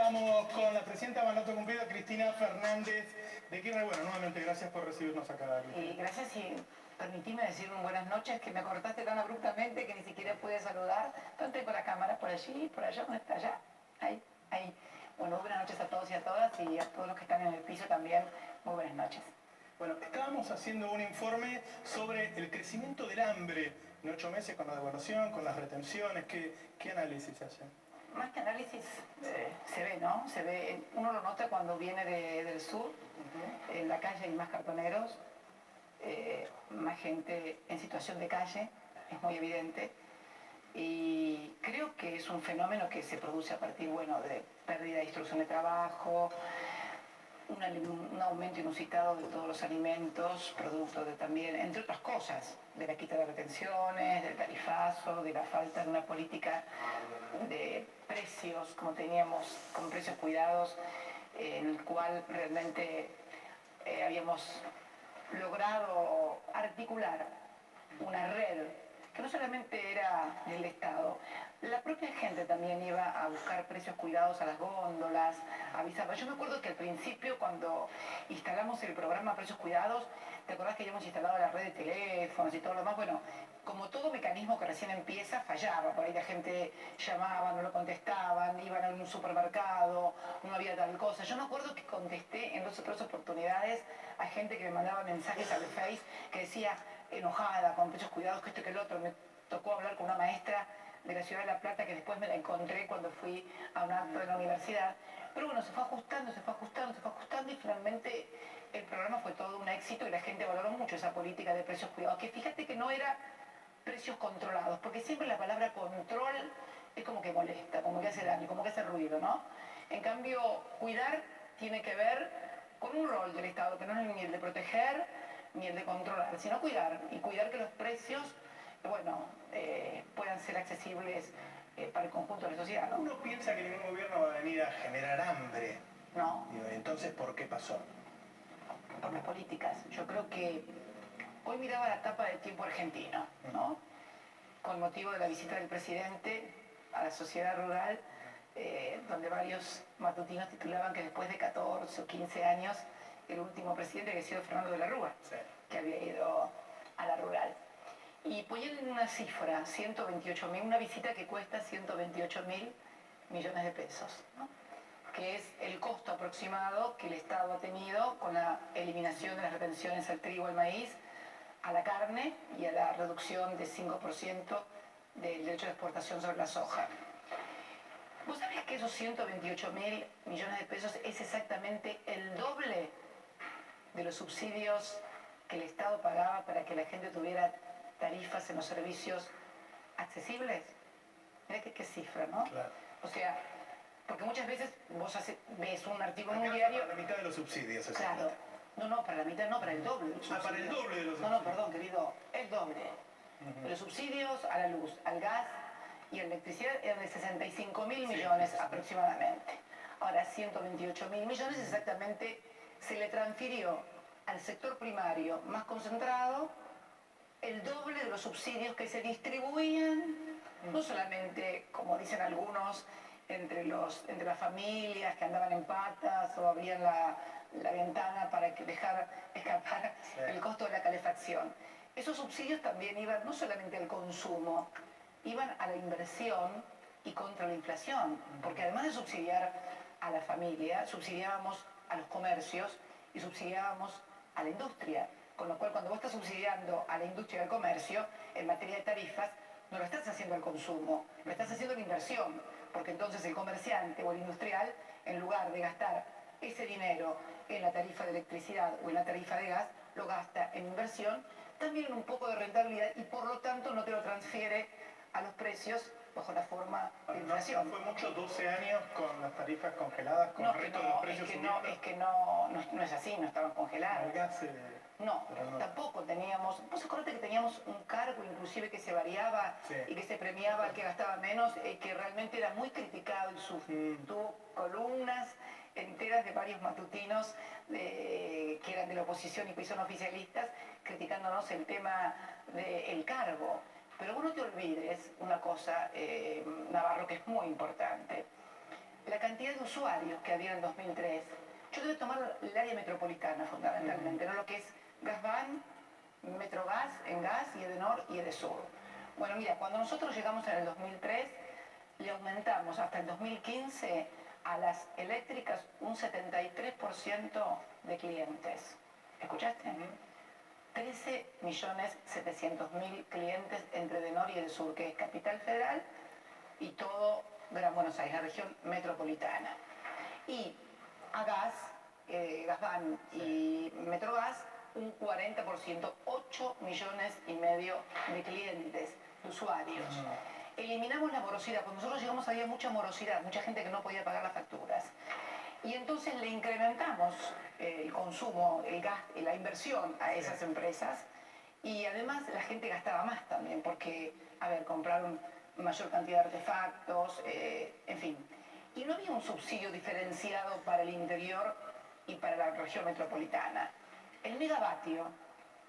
Estamos con la presidenta de mandato cumplido, Cristina Fernández de Kirchner. Bueno, nuevamente gracias por recibirnos acá, Cristina. Gracias y permitime decir buenas noches, que me cortaste tan abruptamente que ni siquiera pude saludar. Entonces con la cámara por allí, por allá, ¿dónde está? Allá, ahí, ahí. Bueno, buenas noches a todos y a todas, y a todos los que están en el piso también, muy buenas noches. Bueno, estábamos haciendo un informe sobre el crecimiento del hambre en 8 meses con la devaluación, con las retenciones. ¿Qué análisis hacen? Más que análisis, se ve, ¿no? Se ve, uno lo nota cuando viene del sur, en la calle hay más cartoneros, más gente en situación de calle, es muy evidente, y creo que es un fenómeno que se produce a partir, bueno, de pérdida de distribución de trabajo, un aumento inusitado de todos los alimentos, producto de también, entre otras cosas, de la quita de retenciones, del tarifazo, de la falta de una política de precios, como teníamos, con precios cuidados, en el cual realmente habíamos logrado articular una red que no solamente era del Estado, la propia gente también iba a buscar precios cuidados a las góndolas, avisaba. Yo me acuerdo que al principio, cuando instalamos el programa Precios Cuidados, ¿te acordás que habíamos instalado la red de teléfonos y todo lo demás? Bueno, como todo mecanismo que recién empieza, fallaba. Por ahí la gente llamaba, no lo contestaban, iban a un supermercado, no había tal cosa. Yo me acuerdo que contesté en 2 o 3 oportunidades a gente que me mandaba mensajes al Face que decía, enojada, con precios cuidados, que esto y que el otro. Me tocó hablar con una maestra de la ciudad de La Plata, que después me la encontré cuando fui a un acto de la universidad. Pero bueno, se fue ajustando, se fue ajustando, se fue ajustando, y finalmente el programa fue todo un éxito y la gente valoró mucho esa política de precios cuidados, que fíjate que no era precios controlados, porque siempre la palabra control es como que molesta, como que hace daño, como que hace ruido, ¿no? En cambio, cuidar tiene que ver con un rol del Estado, que no es ni el de proteger ni el de controlar, sino cuidar, y cuidar que los precios, bueno, puedan ser accesibles para el conjunto de la sociedad, ¿no? Uno piensa que ningún gobierno va a venir a generar hambre. No. Entonces, ¿por qué pasó? Por las políticas. Yo creo que hoy miraba la tapa del Tiempo Argentino, ¿no? Con motivo de la visita del presidente a la sociedad rural, donde varios matutinos titulaban que después de 14 o 15 años, el último presidente había sido Fernando de la Rúa, Sí, que había ido a la rural. Y ponían en una cifra, 128.000, una visita que cuesta 128.000 millones de pesos, ¿no? Que es el costo aproximado que el Estado ha tenido con la eliminación de las retenciones al trigo, al maíz, a la carne y a la reducción de 5% del derecho de exportación sobre la soja. ¿Vos sabés que esos 128.000 millones de pesos es exactamente el doble de los subsidios que el Estado pagaba para que la gente tuviera tarifas en los servicios accesibles? Mirá qué cifra, ¿no? claro. O sea, porque muchas veces vos ves un artículo en Acá un diario... para la mitad de los subsidios. Claro. No, para la mitad no, para el doble de los subsidios. Para el doble de los subsidios. No, perdón, querido, el doble. Los subsidios a la luz, al gas y a la electricidad eran de 65.000 millones aproximadamente. Ahora, 128.000 millones exactamente se le transfirió al sector primario más concentrado el doble de los subsidios que se distribuían, no solamente, como dicen algunos, entre las familias que andaban en patas o abrían la ventana para dejar escapar el costo de la calefacción. Esos subsidios también iban no solamente al consumo, iban a la inversión y contra la inflación, porque además de subsidiar a la familia, subsidiábamos a los comercios y subsidiábamos a la industria. Con lo cual, cuando vos estás subsidiando a la industria y al comercio, en materia de tarifas, no lo estás haciendo al consumo, lo estás haciendo en inversión, porque entonces el comerciante o el industrial, en lugar de gastar ese dinero en la tarifa de electricidad o en la tarifa de gas, lo gasta en inversión, también en un poco de rentabilidad, y por lo tanto no te lo transfiere a los precios bajo la forma de inflación. ¿No fue mucho 12 años con las tarifas congeladas, con el resto de los precios subiendo? Es que no es así, no estaban congeladas. El gas, no, tampoco teníamos... Vos acordate que teníamos un cargo inclusive que se variaba, sí, y que se premiaba al que gastaba menos, que realmente era muy criticado y tuvo columnas enteras de varios matutinos que eran de la oposición y que son oficialistas, criticándonos el tema del cargo. Pero vos no te olvides una cosa, Navarro, que es muy importante. La cantidad cantidad de usuarios que había en el 2003. Yo debo tomar el área metropolitana fundamentalmente, no lo que es Gasban, Metrogas, Engas y Edenor y Edesur. Bueno, mira, cuando nosotros llegamos en el 2003, le aumentamos hasta el 2015 a las eléctricas un 73% de clientes. ¿Escuchaste? 13.700.000 clientes entre Edenor y Edesur, que es Capital Federal y todo Gran Buenos Aires, la región metropolitana. Y a Gas, Gasban y Metrogas, un 40%, 8,5 millones de clientes, de usuarios. Eliminamos la morosidad. Cuando nosotros llegamos había mucha morosidad, mucha gente que no podía pagar las facturas. Y entonces le incrementamos el consumo, el gasto, la inversión a esas empresas. Y además la gente gastaba más también, porque, a ver, compraron mayor cantidad de artefactos, en fin. Y no había un subsidio diferenciado para el interior y para la región metropolitana. El megavatio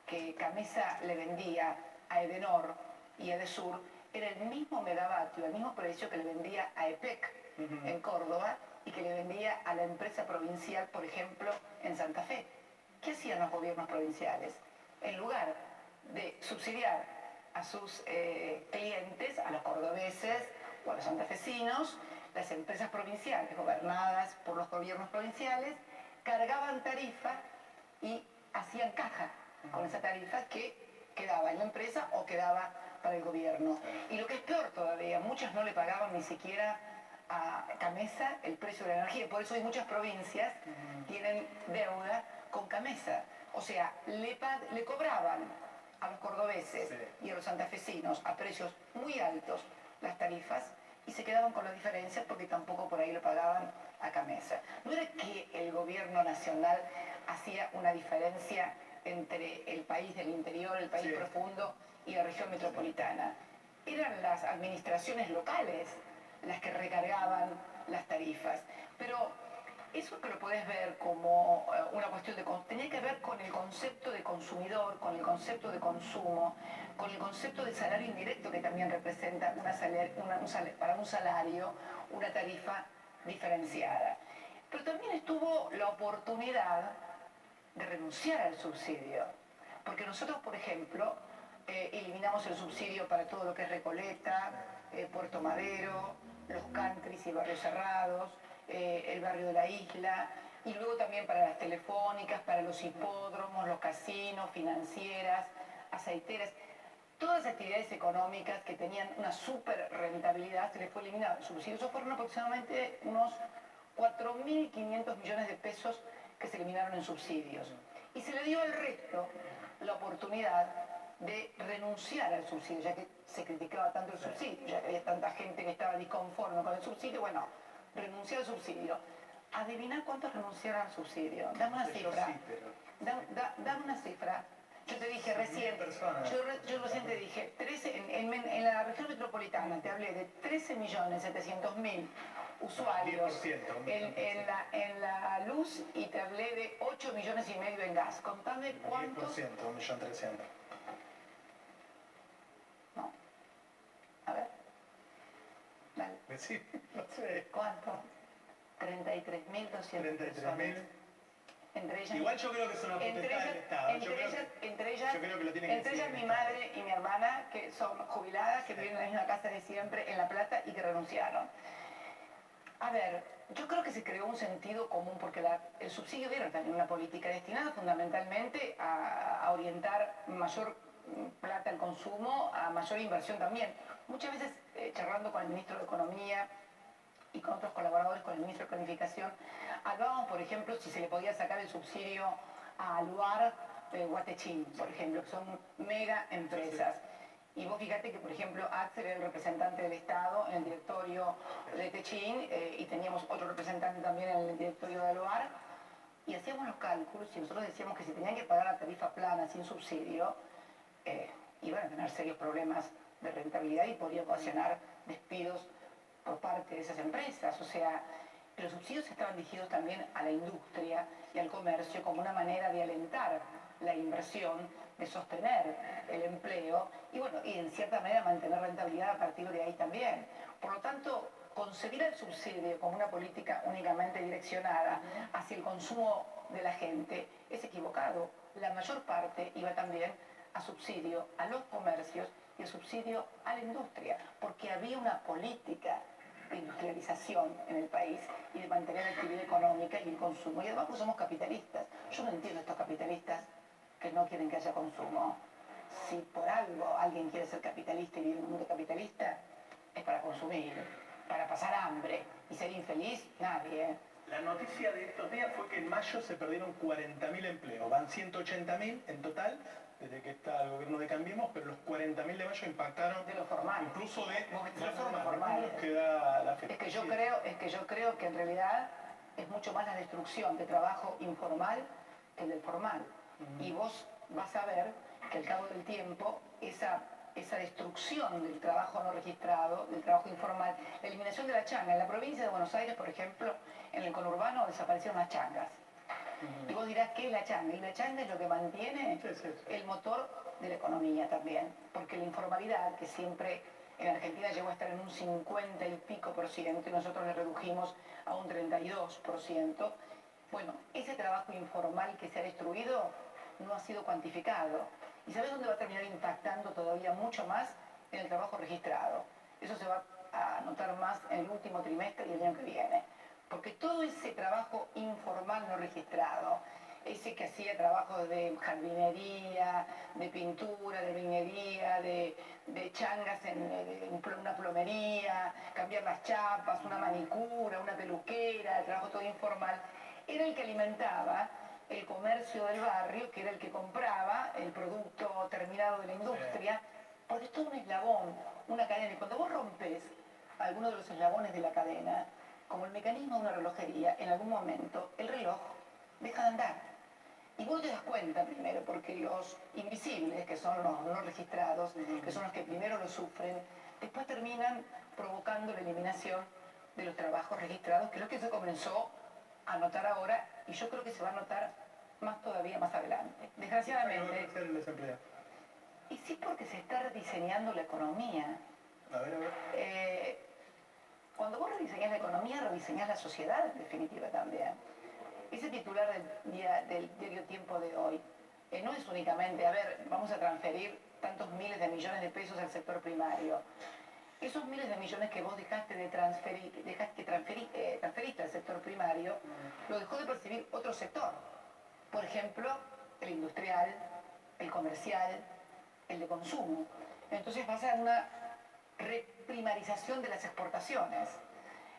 que Camesa le vendía a Edenor y a Edesur era el mismo megavatio, el mismo precio que le vendía a EPEC en Córdoba y que le vendía a la empresa provincial, por ejemplo, en Santa Fe. ¿Qué hacían los gobiernos provinciales? En lugar de subsidiar a sus clientes, a los cordobeses o a los santafesinos, las empresas provinciales gobernadas por los gobiernos provinciales cargaban tarifa y hacían caja con esa tarifa que quedaba en la empresa o quedaba para el gobierno. Y lo que es peor todavía, muchas no le pagaban ni siquiera a Camesa el precio de la energía. Por eso hay muchas provincias que tienen deuda con Camesa. O sea, le cobraban a los cordobeses y a los santafesinos a precios muy altos las tarifas y se quedaban con las diferencias porque tampoco por ahí le pagaban a Camesa. No era que el gobierno nacional hacía una diferencia entre el país del interior, el país profundo y la región metropolitana. Eran las administraciones locales las que recargaban las tarifas. Pero eso que lo podés ver como una cuestión de... tenía que ver con el concepto de consumidor, con el concepto de consumo, con el concepto de salario indirecto que también representa para un salario una tarifa diferenciada. Pero también estuvo la oportunidad de renunciar al subsidio. Porque nosotros, por ejemplo, eliminamos el subsidio para todo lo que es Recoleta, Puerto Madero, los countries y barrios cerrados, el barrio de la isla, y luego también para las telefónicas, para los hipódromos, los casinos, financieras, aceiteras. Todas las actividades económicas que tenían una súper rentabilidad se les fue eliminado el subsidio. Eso fueron aproximadamente unos 4.500 millones de pesos que se eliminaron en subsidios. Y se le dio al resto la oportunidad de renunciar al subsidio, ya que se criticaba tanto el subsidio, ya que había tanta gente que estaba disconforme con el subsidio. Bueno, renunciar al subsidio. Adivina cuántos renunciaron al subsidio. Dame una cifra. Sí, pero... Dame una cifra. Yo te dije recién, yo recién te dije, en la región metropolitana te hablé de 13.700.000 usuarios 10%, en la luz y te hablé de 8,5 millones en gas. Contame cuántos... 10%, 1.300.000. No. A ver. Dale. Sí, no sé. ¿Cuánto? 33.200 personas. Entre ellas, igual yo creo que es una potestad del Estado. Entre ellas, yo creo que lo tiene que entre ellas decir mi el Estado. madre y mi hermana, que son jubiladas, que viven en la misma casa de siempre, en La Plata, y que renunciaron. A ver, yo creo que se creó un sentido común, porque el subsidio era también una política destinada fundamentalmente a orientar mayor plata al consumo, a mayor inversión también. Muchas veces, charlando con el ministro de Economía y con otros colaboradores, con el ministro de Planificación, hablábamos, por ejemplo, si se le podía sacar el subsidio a Luar, Guatechín, por ejemplo, que son mega empresas. Y vos fíjate que, por ejemplo, Axel era el representante del Estado en el directorio de Techín y teníamos otro representante también en el directorio de Luar, y hacíamos los cálculos y nosotros decíamos que si tenían que pagar la tarifa plana sin subsidio, iban a tener serios problemas de rentabilidad y podría ocasionar despidos por parte de esas empresas. O sea, los subsidios estaban dirigidos también a la industria y al comercio como una manera de alentar la inversión, de sostener el empleo y, bueno, y en cierta manera mantener rentabilidad a partir de ahí también. Por lo tanto, concebir el subsidio como una política únicamente direccionada hacia el consumo de la gente es equivocado. La mayor parte iba también a subsidio a los comercios y el subsidio a la industria, porque había una política de industrialización en el país y de mantener la actividad económica y el consumo. Y además pues somos capitalistas. Yo no entiendo a estos capitalistas que no quieren que haya consumo. Si por algo alguien quiere ser capitalista y vivir en un mundo capitalista, es para consumir, para pasar hambre y ser infeliz, nadie. La noticia de estos días fue que en mayo se perdieron 40.000 empleos, van 180.000 en total, desde que está el gobierno de Cambiemos, pero los 40.000 de mayo impactaron de los formales, incluso de los formales. Que da la es que yo creo que en realidad es mucho más la destrucción de trabajo informal que el del formal. Y vos vas a ver que al cabo del tiempo esa destrucción del trabajo no registrado, del trabajo informal, la eliminación de la changa. En la provincia de Buenos Aires, por ejemplo, en el conurbano desaparecieron las changas. Y vos dirás, ¿qué es la changa? Y la changa es lo que mantiene el motor de la economía también. Porque la informalidad, que siempre en Argentina llegó a estar en un 50 y pico por ciento, y nosotros le redujimos a un 32%, bueno, ese trabajo informal que se ha destruido no ha sido cuantificado. ¿Y sabes dónde va a terminar impactando todavía mucho más? En el trabajo registrado. Eso se va a notar más en el último trimestre y el año que viene. Porque todo ese trabajo informal no registrado, ese que hacía trabajos de jardinería, de pintura, de viñería, de changas en una plomería, cambiar las chapas, una manicura, una peluquera, el trabajo todo informal, era el que alimentaba el comercio del barrio, que era el que compraba el producto terminado de la industria, porque es todo un eslabón, una cadena. Y cuando vos rompes alguno de los eslabones de la cadena, como el mecanismo de una relojería, en algún momento el reloj deja de andar. Y vos te das cuenta primero, porque los invisibles, que son los no registrados, que son los que primero lo sufren, después terminan provocando la eliminación de los trabajos registrados, que es lo que se comenzó a notar ahora, y yo creo que se va a notar más todavía más adelante. Desgraciadamente. Y sí, porque se está rediseñando la economía. A ver. Cuando vos rediseñás la economía, rediseñás la sociedad, en definitiva, también. Ese titular del diario Tiempo de hoy no es únicamente, a ver, vamos a transferir tantos miles de millones de pesos al sector primario. Esos miles de millones que vos dejaste de transferir, transferiste al sector primario, lo dejó de percibir otro sector. Por ejemplo, el industrial, el comercial, el de consumo. Entonces pasa una reprimarización de las exportaciones.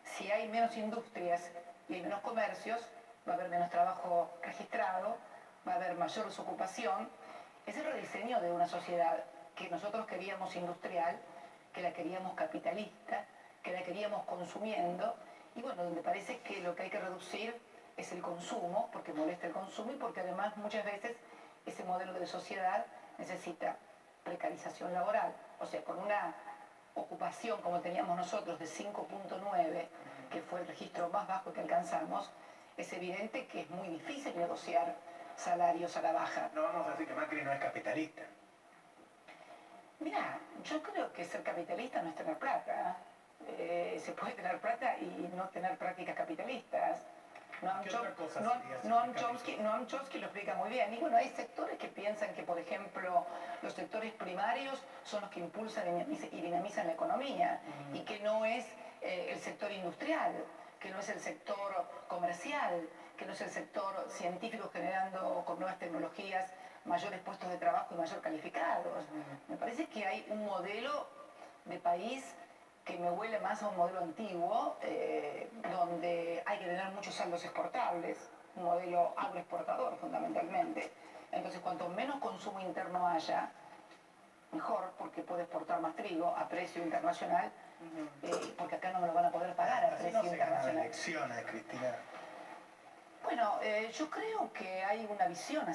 Si hay menos industrias y hay menos comercios, va a haber menos trabajo registrado, va a haber mayor desocupación. Es el rediseño de una sociedad que nosotros queríamos industrial, que la queríamos capitalista, que la queríamos consumiendo, y bueno, donde parece que lo que hay que reducir es el consumo, porque molesta el consumo y porque además muchas veces ese modelo de sociedad necesita precarización laboral. O sea, con una ocupación como teníamos nosotros de 5.9, que fue el registro más bajo que alcanzamos, es evidente que es muy difícil negociar salarios a la baja. No vamos a decir que Macri no es capitalista. Mira, yo creo que ser capitalista no es tener plata. Se puede tener plata y no tener prácticas capitalistas. Noam Chomsky lo explica muy bien. Y bueno, hay sectores que piensan que, por ejemplo, los sectores primarios son los que impulsan y dinamizan la economía, y que no es el sector industrial, que no es el sector comercial, que no es el sector científico generando con nuevas tecnologías mayores puestos de trabajo y mayor calificados. Me parece que hay un modelo de país que me huele más a un modelo antiguo, donde hay que tener muchos saldos exportables, un modelo agroexportador fundamentalmente. Entonces, cuanto menos consumo interno haya, mejor, porque puede exportar más trigo a precio internacional, porque acá no me lo van a poder pagar a precio internacional. No elecciones, Cristina. Bueno, yo creo que hay una visión